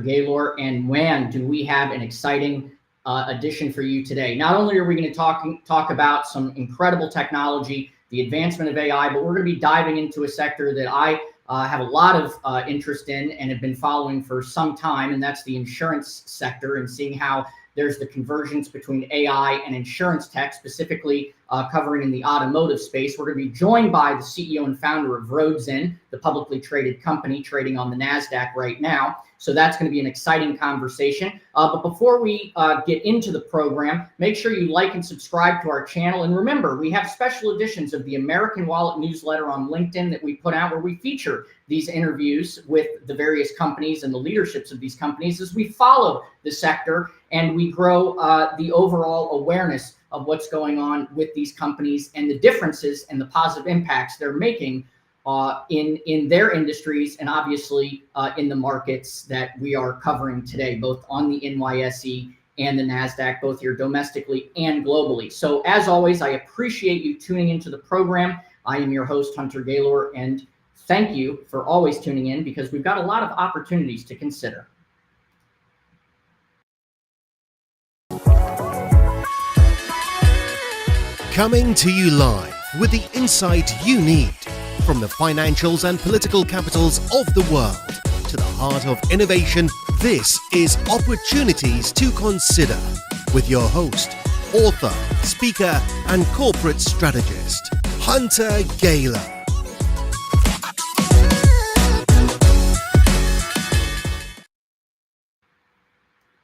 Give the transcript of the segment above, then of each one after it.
Gaylor, and man, do we have an exciting edition for you today. Not only are we going to talk about some incredible technology, the advancement of AI, but we're going to be diving into a sector that I have a lot of interest in and have been following for some time, and that's the insurance sector, and seeing how there's the convergence between AI and insurance tech, specifically covering in the automotive space. We're going to be joined by the CEO and founder of Roadzen, the publicly traded company trading on the NASDAQ right now. So that's going to be an exciting conversation. But before we get into the program, make sure you like and subscribe to our channel. And remember, we have special editions of the American Wallet newsletter on LinkedIn that we put out, where we feature these interviews with the various companies and the leaderships of these companies as we follow the sector and we grow the overall awareness of what's going on with these companies and the differences and the positive impacts they're making in their industries, and obviously in the markets that we are covering today, both on the NYSE and the NASDAQ, both here domestically and globally. So as always, I appreciate you tuning into the program. I am your host, Hunter Gaylor, and thank you for always tuning in, because we've got a lot of opportunities to consider. Coming to you live with the insight you need from the financials and political capitals of the world to the heart of innovation. This is Opportunities to Consider with your host, author, speaker, and corporate strategist, Hunter Gaylor.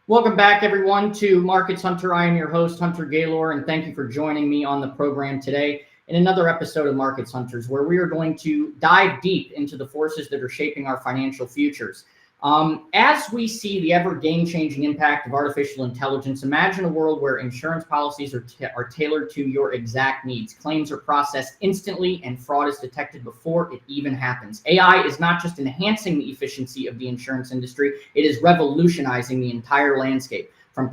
Welcome back, everyone, to Markets Hunter. I am your host, Hunter Gaylor, and thank you for joining me on the program today in another episode of Markets Hunters, where we are going to dive deep into the forces that are shaping our financial futures. As we see the ever game-changing impact of artificial intelligence, imagine a world where insurance policies are tailored to your exact needs. Claims are processed instantly, and fraud is detected before it even happens. AI is not just enhancing the efficiency of the insurance industry, it is revolutionizing the entire landscape, from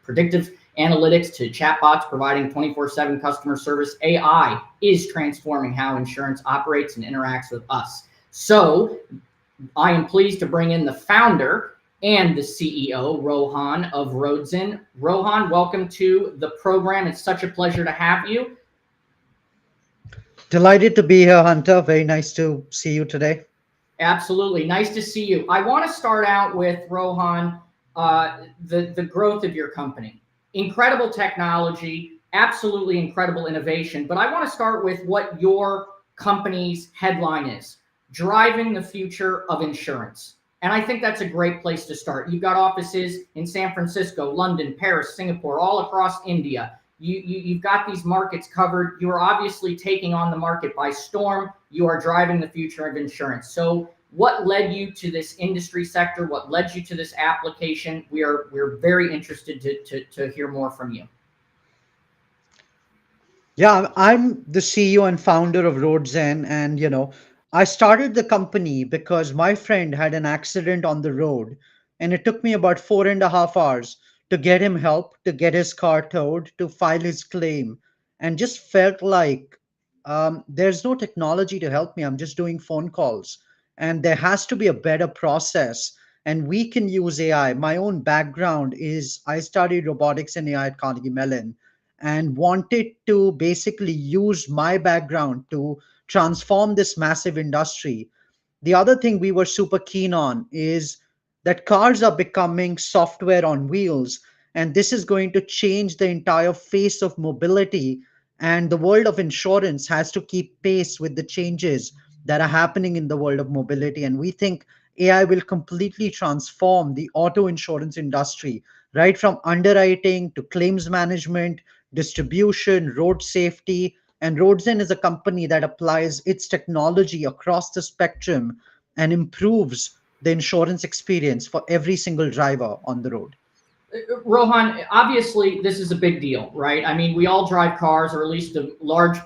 predictive analytics to chatbots providing 24/7 customer service. AI is transforming how insurance operates and interacts with us. So I am pleased to bring in the founder and the CEO, Rohan of Roadzen. Rohan, welcome to the program. It's such a pleasure to have you. Delighted to be here, Hunter. Very nice to see you today. Absolutely. Nice to see you. I want to start out with, Rohan, the growth of your company. Incredible technology, absolutely incredible innovation. But I want to start with what your company's headline is: driving the future of insurance. And I think that's a great place to start. You've got offices in San Francisco, London, Paris, Singapore, all across India. You've got these markets covered. You are obviously taking on the market by storm. You are driving the future of insurance. So what led you to this industry sector? What led you to this application? We're very interested to hear more from you. Yeah, I'm the CEO and founder of Roadzen, and I started the company because my friend had an accident on the road, and it took me about 4.5 hours to get him help, to get his car towed, to file his claim, and just felt like there's no technology to help me. I'm just doing phone calls, and there has to be a better process, and we can use AI. My own background is I studied robotics and AI at Carnegie Mellon, and wanted to basically use my background to transform this massive industry. The other thing we were super keen on is that cars are becoming software on wheels, and this is going to change the entire face of mobility. And the world of insurance has to keep pace with the changes that are happening in the world of mobility. And we think AI will completely transform the auto insurance industry, right from underwriting to claims management, distribution, road safety. And Roadzen is a company that applies its technology across the spectrum and improves the insurance experience for every single driver on the road. Rohan, obviously this is a big deal, right? I mean, we all drive cars, or at least a large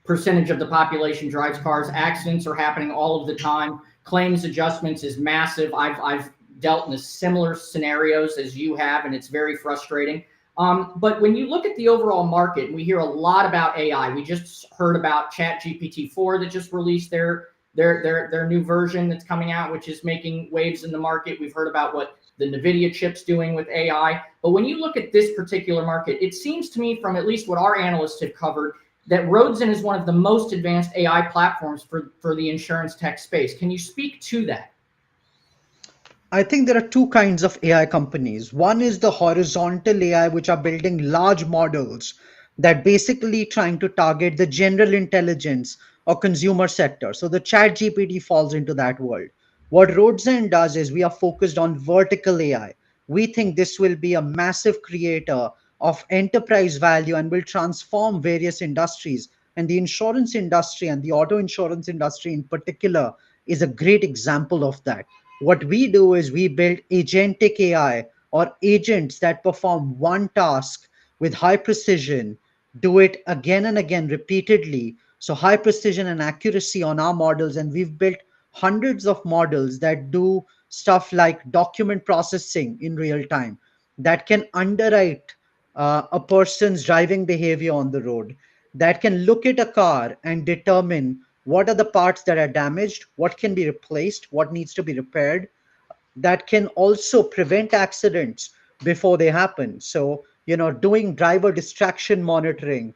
percentage of the population drives cars. Accidents are happening all of the time. Claims adjustments is massive. I've dealt in similar scenarios as you have, and it's very frustrating. But when you look at the overall market, we hear a lot about AI. We just heard about ChatGPT 4 that just released their their new version that's coming out, which is making waves in the market. We've heard about what the NVIDIA chip's doing with AI. But when you look at this particular market, it seems to me, from at least what our analysts have covered, that Roadzen is one of the most advanced AI platforms for the insurance tech space. Can you speak to that? I think there are two kinds of AI companies. One is the horizontal AI, which are building large models that basically trying to target the general intelligence or consumer sector. So the chat GPT falls into that world. What Roadzen does is we are focused on vertical AI. We think this will be a massive creator of enterprise value and will transform various industries. And the insurance industry and the auto insurance industry in particular is a great example of that. What we do is we build agentic AI or agents that perform one task with high precision, do it again and again repeatedly. So, high precision and accuracy on our models. And we've built hundreds of models that do stuff like document processing in real time, that can underwrite a person's driving behavior on the road, that can look at a car and determine what are the parts that are damaged, what can be replaced, what needs to be repaired, that can also prevent accidents before they happen. So, doing driver distraction monitoring,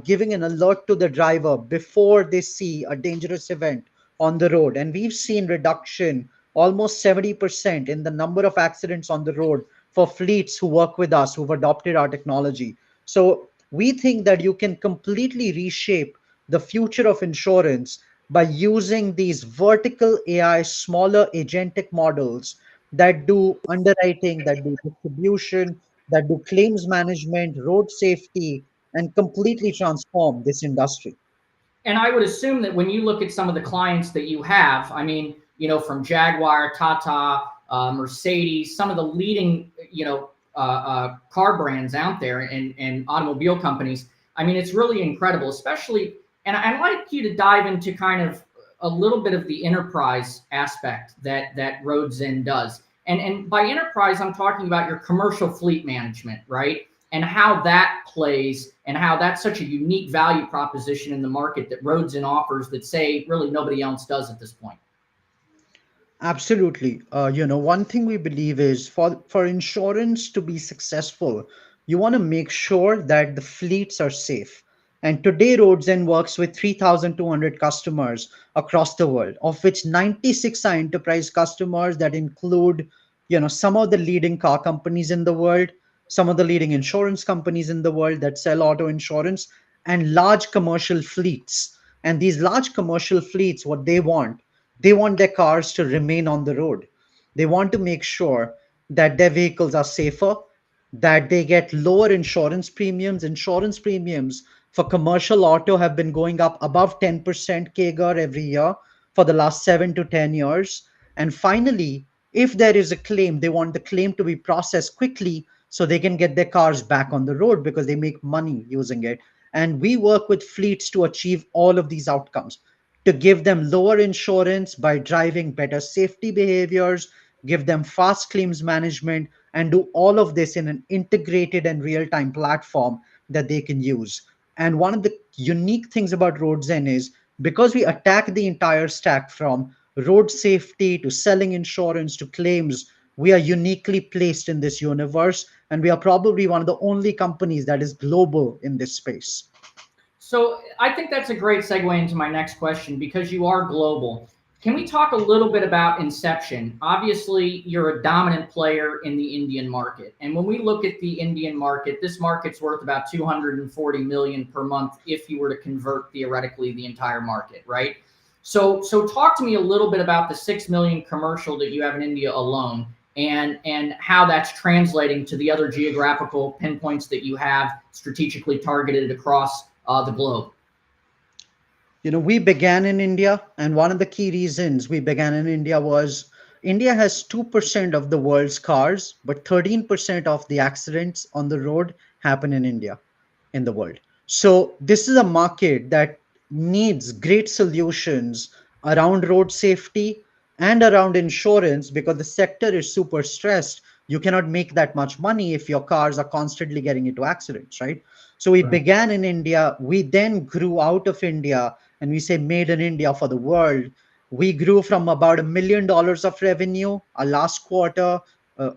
giving an alert to the driver before they see a dangerous event on the road. And we've seen reduction almost 70% in the number of accidents on the road for fleets who work with us, who've adopted our technology. So, we think that you can completely reshape the future of insurance by using these vertical AI, smaller agentic models that do underwriting, that do distribution, that do claims management, road safety, and completely transform this industry. And I would assume that when you look at some of the clients that you have, I mean, from Jaguar, Tata, Mercedes, some of the leading, car brands out there, and automobile companies. I mean, it's really incredible, especially, and I'd like you to dive into kind of a little bit of the enterprise aspect that Roadzen does. And by enterprise, I'm talking about your commercial fleet management, right? And how that plays and how that's such a unique value proposition in the market that Roadzen offers that, say, really nobody else does at this point. Absolutely. One thing we believe is for insurance to be successful, you want to make sure that the fleets are safe. And today, Roadzen works with 3,200 customers across the world, of which 96 are enterprise customers that include, some of the leading car companies in the world, some of the leading insurance companies in the world that sell auto insurance, and large commercial fleets. And these large commercial fleets, what they want their cars to remain on the road. They want to make sure that their vehicles are safer, that they get lower insurance premiums. Insurance premiums for commercial auto have been going up above 10% CAGR every year for the last 7 to 10 years. And finally, if there is a claim, they want the claim to be processed quickly so they can get their cars back on the road because they make money using it. And we work with fleets to achieve all of these outcomes, to give them lower insurance by driving better safety behaviors, give them fast claims management, and do all of this in an integrated and real time platform that they can use. And one of the unique things about Roadzen is because we attack the entire stack from road safety to selling insurance to claims, we are uniquely placed in this universe. And we are probably one of the only companies that is global in this space. So I think that's a great segue into my next question because you are global. Can we talk a little bit about Inception? Obviously, you're a dominant player in the Indian market. And when we look at the Indian market, this market's worth about 240 million per month if you were to convert theoretically the entire market, right? So talk to me a little bit about the 6 million commercial that you have in India alone and how that's translating to the other geographical pinpoints that you have strategically targeted across the globe. We began in India, and one of the key reasons we began in India was India has 2% of the world's cars, but 13% of the accidents on the road happen in India, in the world. So, this is a market that needs great solutions around road safety and around insurance because the sector is super stressed. You cannot make that much money if your cars are constantly getting into accidents, right? So, we Right. began in India, we then grew out of India, and we say made in India for the world. We grew from about $1 million of revenue last quarter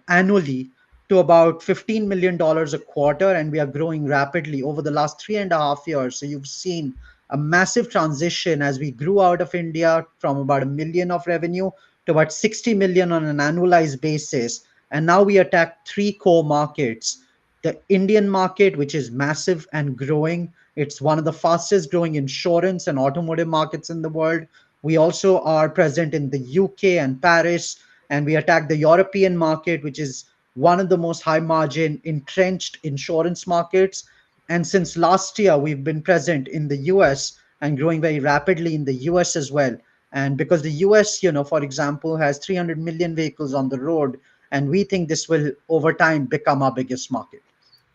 annually to about $15 million a quarter, and we are growing rapidly over the last 3.5 years. So you've seen a massive transition as we grew out of India from about a million of revenue to about 60 million on an annualized basis. And now we attack three core markets: the Indian market, which is massive and growing. It's one of the fastest growing insurance and automotive markets in the world. We also are present in the UK and Paris, and we attack the European market, which is one of the most high margin entrenched insurance markets. And since last year, we've been present in the US and growing very rapidly in the US as well. And because the US, for example, has 300 million vehicles on the road, and we think this will over time become our biggest market.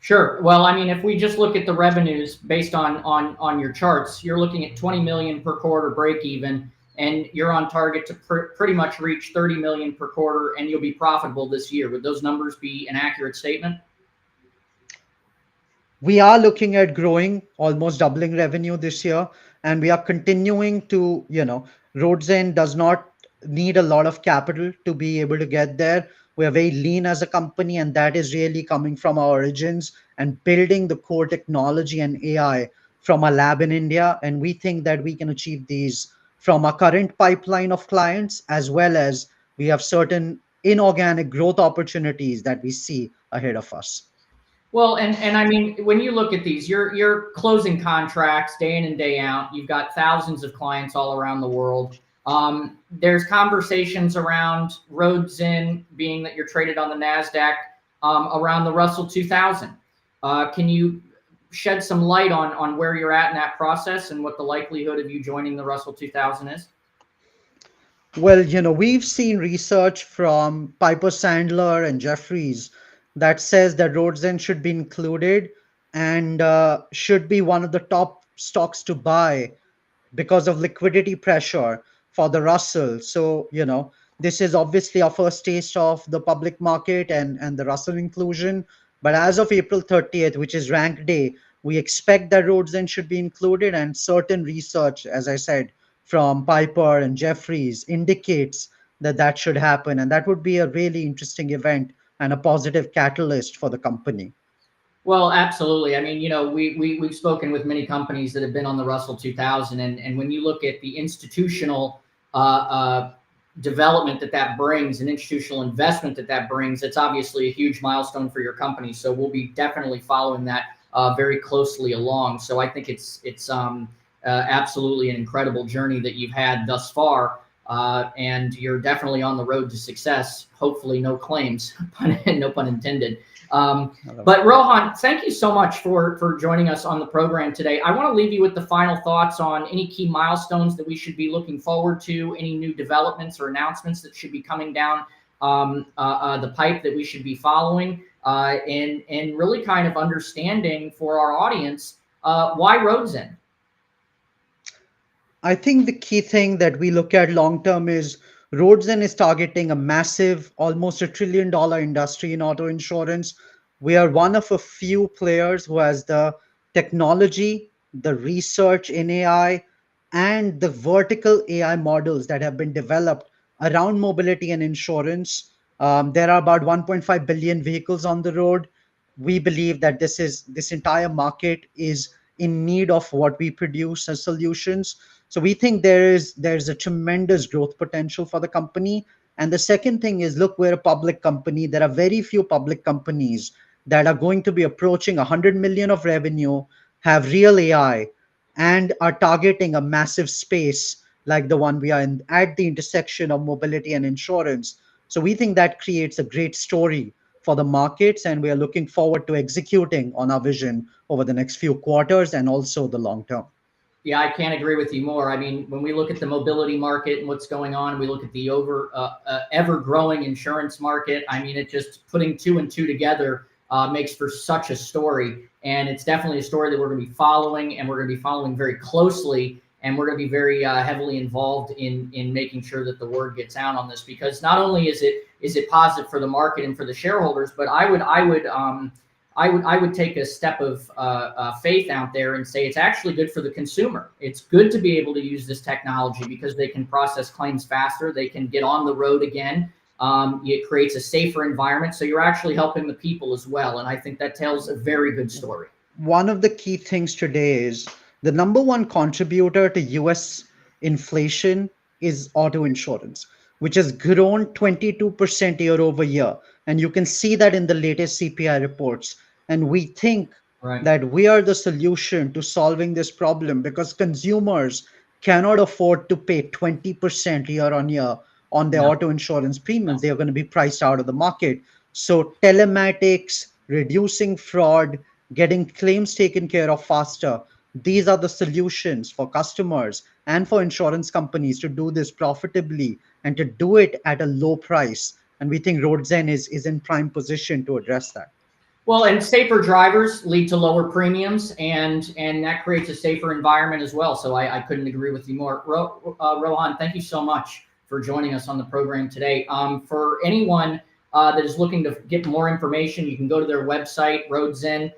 Sure. Well, I mean, if we just look at the revenues based on your charts, you're looking at 20 million per quarter break even, and you're on target to pretty much reach 30 million per quarter, and you'll be profitable this year. Would those numbers be an accurate statement? We are looking at growing, almost doubling revenue this year, and we are continuing to, Roadzen does not need a lot of capital to be able to get there. We are very lean as a company, and that is really coming from our origins and building the core technology and AI from a lab in India. And we think that we can achieve these from our current pipeline of clients, as well as we have certain inorganic growth opportunities that we see ahead of us. Well, and I mean, when you look at these, you're closing contracts day in and day out. You've got thousands of clients all around the world. There's conversations around Roadzen, being that you're traded on the Nasdaq, around the Russell 2000. Can you shed some light on where you're at in that process and what the likelihood of you joining the Russell 2000 is? Well, we've seen research from Piper Sandler and Jeffries that says that Roadzen should be included and should be one of the top stocks to buy because of liquidity pressure for the Russell. So, this is obviously our first taste of the public market and the Russell inclusion. But as of April 30th, which is rank day, we expect that Roadzen should be included, and certain research, as I said, from Piper and Jeffries indicates that that should happen. And that would be a really interesting event and a positive catalyst for the company. Well, absolutely. I mean, we've spoken with many companies that have been on the Russell 2000, and when you look at the institutional development that brings and institutional investment that brings, it's obviously a huge milestone for your company. So we'll be definitely following that very closely along. So I think it's absolutely an incredible journey that you've had thus far. And you're definitely on the road to success. Hopefully, no claims, no pun intended. But Rohan, thank you so much for joining us on the program today. I want to leave you with the final thoughts on any key milestones that we should be looking forward to, any new developments or announcements that should be coming down the pipe that we should be following, and really kind of understanding for our audience why Roadzen. I think the key thing that we look at long term is Roadzen is targeting a massive, almost $1 trillion industry in auto insurance. We are one of a few players who has the technology, the research in AI, and the vertical AI models that have been developed around mobility and insurance. There are about 1.5 billion vehicles on the road. We believe that this entire market is in need of what we produce as solutions. So we think there's a tremendous growth potential for the company. And the second thing is, look, we're a public company. There are very few public companies that are going to be approaching 100 million of revenue, have real AI, and are targeting a massive space like the one we are in at the intersection of mobility and insurance. So we think that creates a great story for the markets, and we are looking forward to executing on our vision over the next few quarters and also the long term. Yeah, I can't agree with you more. I mean, when we look at the mobility market and what's going on, we look at the ever growing insurance market. I mean, it just putting two and two together makes for such a story. And it's definitely a story that we're going to be following, and we're going to be following very closely. And we're going to be very heavily involved in making sure that the word gets out on this, because not only is it positive for the market and for the shareholders, but I would I would take a step of faith out there and say it's actually good for the consumer. It's good to be able to use this technology because they can process claims faster. They can get on the road again. It creates a safer environment. So you're actually helping the people as well. And I think that tells a very good story. One of the key things today is the number one contributor to US inflation is auto insurance, which has grown 22% year over year. And you can see that in the latest CPI reports. And we think Right. that we are the solution to solving this problem because consumers cannot afford to pay 20% year on year on their No, auto insurance no. premiums. They are going to be priced out of the market. So, telematics, reducing fraud, getting claims taken care of faster. These are the solutions for customers and for insurance companies to do this profitably and to do it at a low price. And we think Roadzen is in prime position to address that. Well, and safer drivers lead to lower premiums, and that creates a safer environment as well. So I couldn't agree with you more. Rohan, thank you so much for joining us on the program today. For anyone that is looking to get more information, you can go to their website, Roadzen.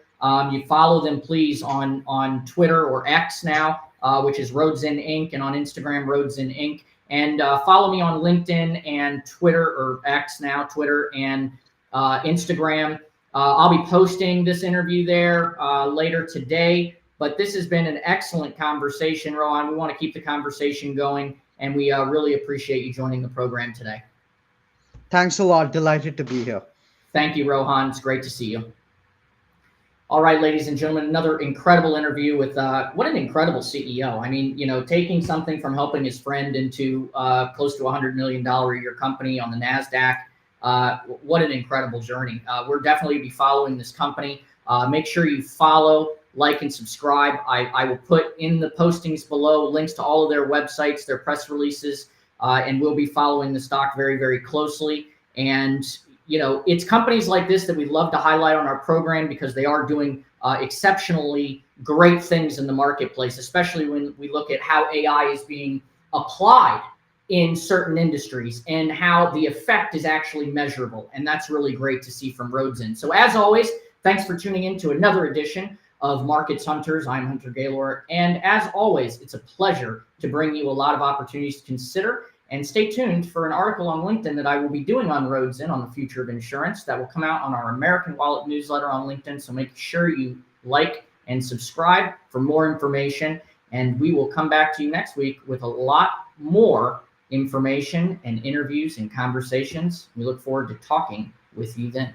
You follow them, please, on Twitter or X now, which is Roadzen Inc., and on Instagram, Roadzen Inc. And follow me on LinkedIn and Twitter, or X now, Twitter and Instagram. I'll be posting this interview there later today, but this has been an excellent conversation, Rohan. We want to keep the conversation going, and we really appreciate you joining the program today. Thanks a lot. Delighted to be here. Thank you, Rohan. It's great to see you. All right, ladies and gentlemen, another incredible interview with what an incredible CEO. I mean, taking something from helping his friend into close to $100 million a year company on the NASDAQ. What an incredible journey. We're definitely be following this company. Make sure you follow, like, and subscribe. I will put in the postings below links to all of their websites, their press releases, and we'll be following the stock very, very closely. And, it's companies like this that we love to highlight on our program because they are doing exceptionally great things in the marketplace, especially when we look at how AI is being applied in certain industries and how the effect is actually measurable. And that's really great to see from Roadzen. So as always, thanks for tuning in to another edition of Markets Hunters. I'm Hunter Gaylor. And as always, it's a pleasure to bring you a lot of opportunities to consider. And stay tuned for an article on LinkedIn that I will be doing on Roadzen on the future of insurance that will come out on our American Wallet newsletter on LinkedIn. So make sure you like and subscribe for more information. And we will come back to you next week with a lot more information and interviews and conversations. We look forward to talking with you then.